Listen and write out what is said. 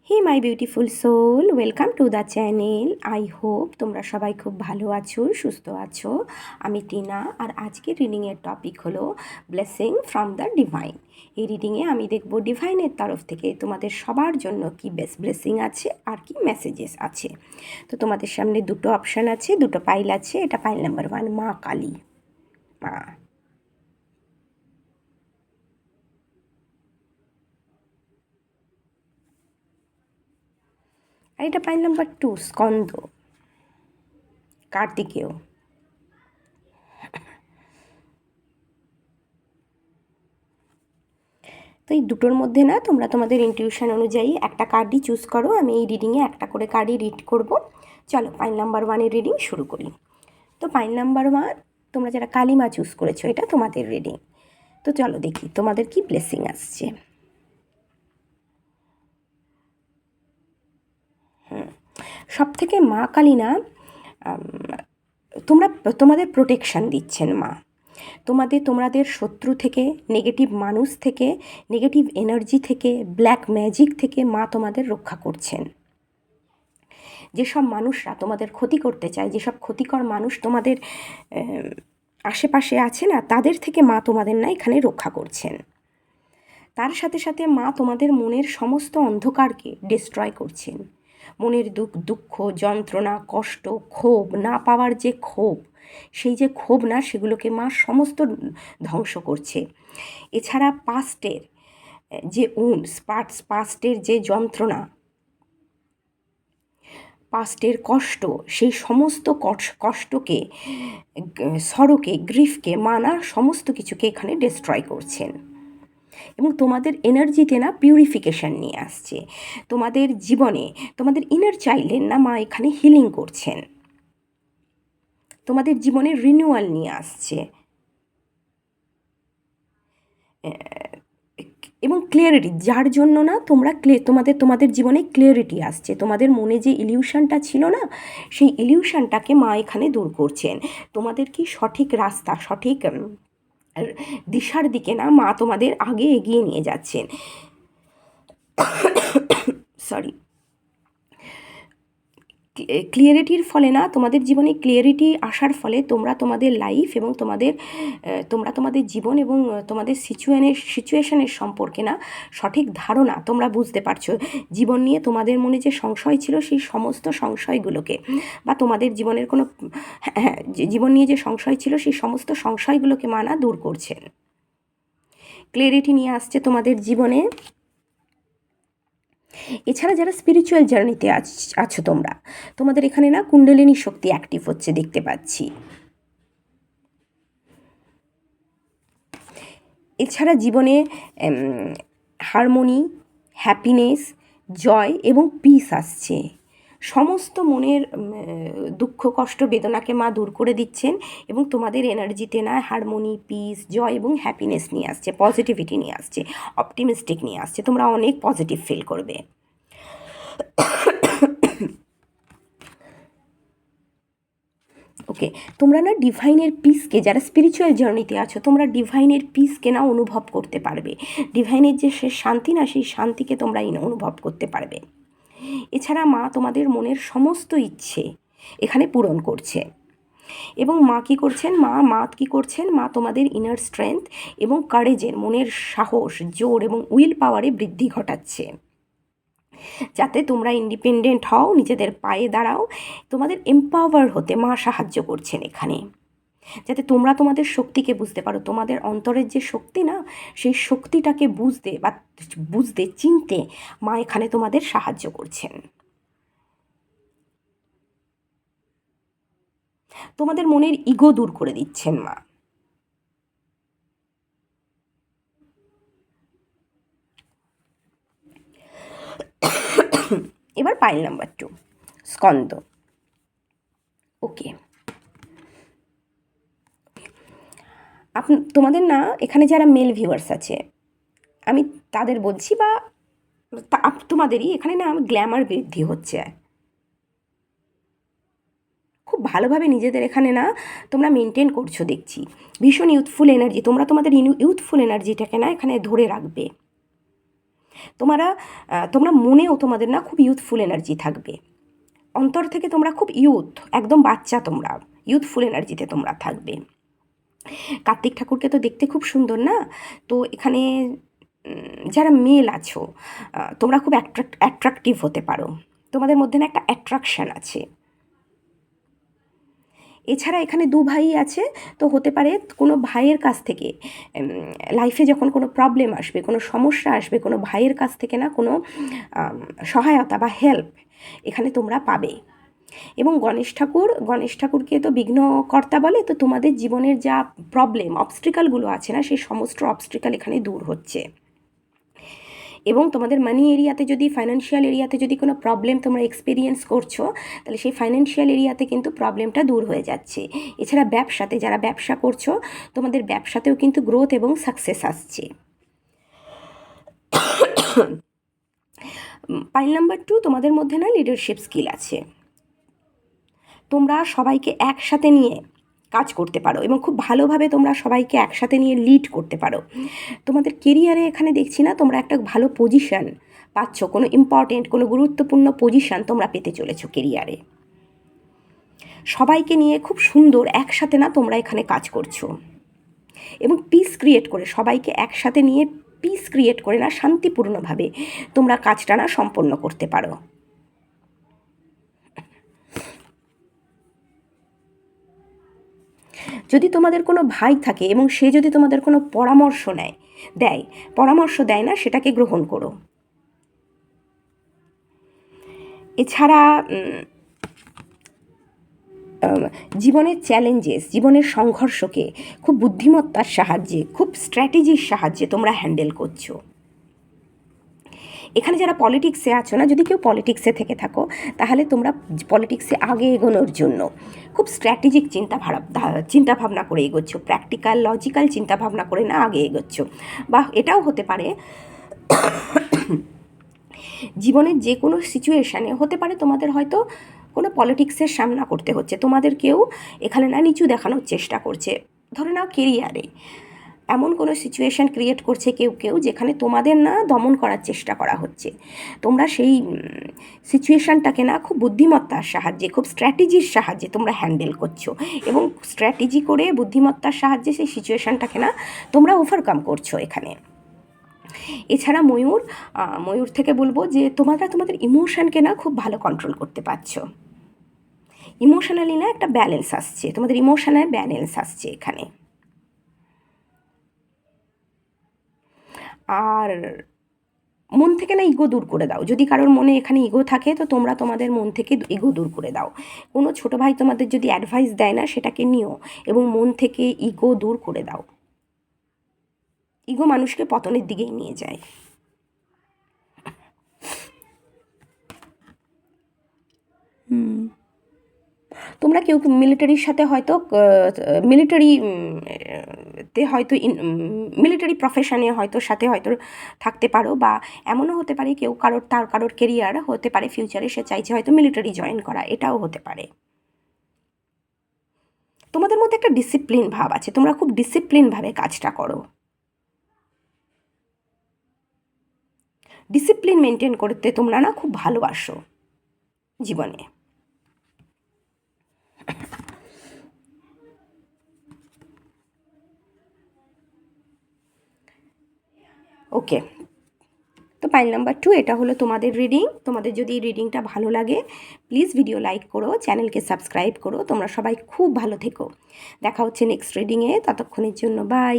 Hey my beautiful soul, welcome to the channel. I hope তোমরা সবাই খুব ভালো আছো, সুস্থ আছো। আমি টিনা, আর আজকের রিডিংয়ের টপিক হলো ব্লেসিং ফ্রম দ্য ডিভাইন। এই রিডিংয়ে আমি দেখব ডিভাইনের তরফ থেকে তোমাদের সবার জন্য কি বেস্ট ব্লেসিং আছে আর কি মেসেজেস আছে। তো তোমাদের সামনে দুটো অপশান আছে, দুটো পাইল আছে। এটা পাইল নাম্বার 1, মা কালী। মা। আর এটা পাইল নাম্বার 2, স্কন্দ, কার্তিকেয়। তো এই দুটোর মধ্যে না তোমরা তোমাদের ইনটিউশন অনুযায়ী একটা কার্ডই চুজ করো। আমি এই রিডিংয়ে একটা করে কার্ডই রিড করব। চলো পাইল নাম্বার 1-এর রিডিং শুরু করি। তো পাইল নাম্বার 1, তোমরা যারা কালিমা চুজ করেছো, এটা তোমাদের রিডিং। তো চলো দেখি তোমাদের কি ব্লেসিং আসছে। সব থেকে মা কালী না, তোমাদের প্রোটেকশান দিচ্ছেন মা। তোমাদের শত্রু থেকে, নেগেটিভ মানুষ থেকে, নেগেটিভ এনার্জি থেকে, ব্ল্যাক ম্যাজিক থেকে মা তোমাদের রক্ষা করছেন। যেসব মানুষরা তোমাদের ক্ষতি করতে চায়, যেসব ক্ষতিকর মানুষ তোমাদের আশেপাশে আছে না, তাদের থেকে মা তোমাদের না এখানে রক্ষা করছেন। তার সাথে সাথে মা তোমাদের মনের সমস্ত অন্ধকারকে ডিস্ট্রয় করছেন। মনের দুঃখ, যন্ত্রণা, কষ্ট, ক্ষোভ, না পাওয়ার যে ক্ষোভ, সেই যে ক্ষোভ না, সেগুলোকে মা সমস্ত ধ্বংস করছে। এছাড়া পাস্টের যে পাস্টের যে যন্ত্রণা, পাস্টের কষ্ট, সেই সমস্ত কষ্টকে, সরোকে, গ্রিফকে মা না সমস্ত কিছুকে এখানে ডিস্ট্রয় করছেন। এবং তোমাদের এনার্জিতে না পিউরিফিকেশান নিয়ে আসছে। তোমাদের জীবনে তোমাদের ইনার চাইল্ডের না মা এখানে হিলিং করছেন। তোমাদের জীবনে রিনিউয়াল নিয়ে আসছে এবং ক্লিয়ারিটি, যার জন্য না তোমাদের জীবনে ক্লিয়ারিটি আসছে। তোমাদের মনে যে ইলিউশনটা ছিল না, সেই ইলিউশনটাকে মা এখানে দূর করছেন। তোমাদের কি সঠিক রাস্তা, সঠিক দিশার দিকে না মা তোমাদের আগে এগিয়ে নিয়ে যাচ্ছেন। সরি, ক্লিয়ারিটির ফলে না, তোমাদের জীবনে ক্লিয়ারিটি আসার ফলে তোমরা তোমাদের লাইফ এবং তোমরা তোমাদের জীবন এবং তোমাদের সিচুয়েশনের সম্পর্কে না সঠিক ধারণা তোমরা বুঝতে পারছো। জীবন নিয়ে তোমাদের মনে যে সংশয় ছিল, সেই সমস্ত সংশয়গুলোকে, বা তোমাদের জীবনের কোনো জীবন নিয়ে যে সংশয় ছিল, সেই সমস্ত সংশয়গুলোকে মা না দূর করছেন। ক্লিয়ারিটি নিয়ে আসছে তোমাদের জীবনে। এছাড়া যারা স্পিরিচুয়াল জার্নিতে আছো তোমাদের এখানে না কুণ্ডলিনী শক্তি অ্যাক্টিভ হচ্ছে দেখতে পাচ্ছি। এছাড়া জীবনে হারমোনি, হ্যাপিনেস, জয় এবং পিস আসছে। সমস্ত মনের দুঃখ, কষ্ট, বেদনাকে মা দূর করে দিচ্ছেন এবং তোমাদের এনার্জিতে না হারমোনি, পিস, জয় এবং হ্যাপিনেস নিয়ে আসছে, পজিটিভিটি নিয়ে আসছে, অপটিমিস্টিক নিয়ে আসছে। তোমরা অনেক পজিটিভ ফিল করবে। ওকে, তোমরা না ডিভাইনের পিসকে, যারা স্পিরিচুয়াল জার্নিতে আছো, তোমরা ডিভাইনের পিসকে না অনুভব করতে পারবে। ডিভাইনের যে সে শান্তি না, সেই শান্তিকে তোমরা অনুভব করতে পারবে। এছাড়া মা তোমাদের মনের সমস্ত ইচ্ছে এখানে পূরণ করছে। এবং মা কী করছেন, মা তোমাদের ইনার স্ট্রেংথ এবং কারেজের, মনের সাহস, জোর এবং উইল পাওয়ারে বৃদ্ধি ঘটাচ্ছে, যাতে তোমরা ইন্ডিপেন্ডেন্ট হও, নিজেদের পায়ে দাঁড়াও। তোমাদের এম্পাওয়ার হতে মা সাহায্য করছেন এখানে, যাতে তোমরা তোমাদের শক্তিকে বুঝতে পারো। তোমাদের অন্তরের যে শক্তি না, সেই শক্তিটাকে বুঝতে চিনতে মা এখানে তোমাদের সাহায্য করছেন। তোমাদের মনের ইগো দূর করে দিচ্ছেন মা। এবার পাইল নাম্বার 2, স্কন্দ। ওকে, তোমাদের না এখানে যারা মেল ভিউয়ার্স আছে, আমি তাদের বলছি, বা তোমাদেরই এখানে না গ্ল্যামার বৃদ্ধি হচ্ছে। খুব ভালোভাবে নিজেদের এখানে না তোমরা মেনটেন করছো দেখছি। ভীষণ ইউথফুল এনার্জি, তোমরা তোমাদের ইউথফুল এনার্জিটাকে না এখানে ধরে রাখবে। তোমরা মনেও তোমাদের না খুব ইউথফুল এনার্জি থাকবে, অন্তর থেকে তোমরা খুব একদম বাচ্চা, তোমরা ইউথফুল এনার্জিতে তোমরা থাকবে। কার্তিক ঠাকুরকে তো দেখতে খুব সুন্দর না, তো এখানে যারা মেল আছো তোমরা খুব অ্যাট্রাকটিভ হতে পারো, তোমাদের মধ্যে না একটা অ্যাট্রাকশান আছে। এছাড়া এখানে দু ভাই আছে, তো হতে পারে কোনো ভাইয়ের কাছ থেকে লাইফে যখন কোনো প্রবলেম আসবে, কোনো সমস্যা আসবে, কোনো ভাইয়ের কাছ থেকে না কোনো সহায়তা বা হেল্প এখানে তোমরা পাবে। এবং গণেশ ঠাকুরকে তো বিঘ্নকর্তা বলে, তো তোমাদের জীবনের যা প্রবলেম অবস্ট্রিকালগুলো আছে না, সেই সমস্ত অবস্ট্রিকাল এখানে দূর হচ্ছে। এবং তোমাদের মানি এরিয়াতে যদি, ফাইন্যান্সিয়াল এরিয়াতে যদি কোনো প্রবলেম তোমরা এক্সপিরিয়েন্স করছো, তাহলে সেই ফাইন্যান্সিয়াল এরিয়াতে কিন্তু প্রবলেমটা দূর হয়ে যাচ্ছে। এছাড়া ব্যবসাতে যারা ব্যবসা করছো, তোমাদের ব্যবসাতেও কিন্তু গ্রোথ এবং সাকসেস আসছে। পাইল নাম্বার 2, তোমাদের মধ্যে না লিডারশিপ স্কিল আছে, তোমরা সবাইকে একসাথে নিয়ে কাজ করতে পারো এবং খুব ভালোভাবে তোমরা সবাইকে একসাথে নিয়ে লিড করতে পারো। তোমাদের কেরিয়ারে এখানে দেখছি না তোমরা একটা ভালো পজিশন পাচ্ছ, কোনো ইম্পর্টেন্ট কোনো গুরুত্বপূর্ণ পজিশন তোমরা পেতে চলেছো কেরিয়ারে। সবাইকে নিয়ে খুব সুন্দর একসাথে না তোমরা এখানে কাজ করছো এবং পিস ক্রিয়েট করে, সবাইকে একসাথে নিয়ে পিস ক্রিয়েট করে না শান্তিপূর্ণভাবে তোমরা কাজটা না সম্পন্ন করতে পারো। যদি তোমাদের কোনো ভাই থাকে এবং সে যদি তোমাদের কোনো পরামর্শ দেয় না, সেটাকে গ্রহণ করো। এছাড়া জীবনের চ্যালেঞ্জেস, জীবনের সংঘর্ষকে খুব বুদ্ধিমত্তার সাহায্যে, খুব স্ট্র্যাটেজির সাহায্যে তোমরা হ্যান্ডেল করছো। এখানে যারা পলিটিক্সে আছো না, যদি কেউ পলিটিক্সে থেকে থাকো, তাহলে তোমরা পলিটিক্সে আগে এগোনোর জন্য খুব স্ট্র্যাটেজিক চিন্তাভাবনা করে এগোচ্ছ, প্র্যাকটিক্যাল লজিক্যাল চিন্তাভাবনা করে না আগে এগোচ্ছ। বা এটাও হতে পারে জীবনের যে কোনো সিচুয়েশানে হতে পারে তোমাদের হয়তো কোনো পলিটিক্সের সামনা করতে হচ্ছে, তোমাদের কেউ এখানে না নিচু দেখানোর চেষ্টা করছে, ধরে নাও কেরিয়ারে এমন কোনো সিচুয়েশান ক্রিয়েট করছে কেউ যেখানে তোমাদের না দমন করার চেষ্টা করা হচ্ছে। তোমরা সেই সিচুয়েশানটাকে না খুব বুদ্ধিমত্তার সাহায্যে, খুব স্ট্র্যাটেজির সাহায্যে তোমরা হ্যান্ডেল করছো এবং স্ট্র্যাটেজি করে বুদ্ধিমত্তার সাহায্যে সেই সিচুয়েশানটাকে না তোমরা ওভারকাম করছো এখানে। এছাড়া ময়ূর থেকে বলবো যে তোমরা তোমাদের ইমোশনকে না খুব ভালো কন্ট্রোল করতে পারছো, ইমোশনালি না একটা ব্যালেন্স আসছে, তোমাদের ইমোশনাল ব্যালেন্স আসছে এখানে। আর মন থেকে না ইগো দূর করে দাও, যদি কারোর মনে এখানে ইগো থাকে তো তোমরা তোমাদের মন থেকে ইগো দূর করে দাও। কোনো ছোটো ভাই তোমাদের যদি অ্যাডভাইস দেয় না, সেটাকে নিও এবং মন থেকে ইগো দূর করে দাও। ইগো মানুষকে পতনের দিকেই নিয়ে যায়। তোমরা কেউ মিলিটারির সাথে হয়তো মিলিটারি প্রফেশনে হয়তো সাথে হয়তো থাকতে পারো, বা এমনও হতে পারে কেউ কারোর কেরিয়ার হতে পারে ফিউচারে সে চাইছে হয়তো মিলিটারি জয়েন করা, এটাও হতে পারে। তোমাদের মধ্যে একটা ডিসিপ্লিন ভাব আছে, তোমরা খুব ডিসিপ্লিনভাবে কাজটা করো, ডিসিপ্লিন মেনটেন করতে তোমরা না খুব ভালোবাসো জীবনে। ওকে, তো পাইল নাম্বার 2 এটা হলো তোমাদের রিডিং। তোমাদের যদি এই রিডিংটা ভালো লাগে প্লিজ ভিডিও লাইক করো, চ্যানেলকে সাবস্ক্রাইব করো। তোমরা সবাই খুব ভালো থেকো, দেখা হচ্ছে নেক্সট রিডিংয়ে, ততক্ষণের জন্য বাই।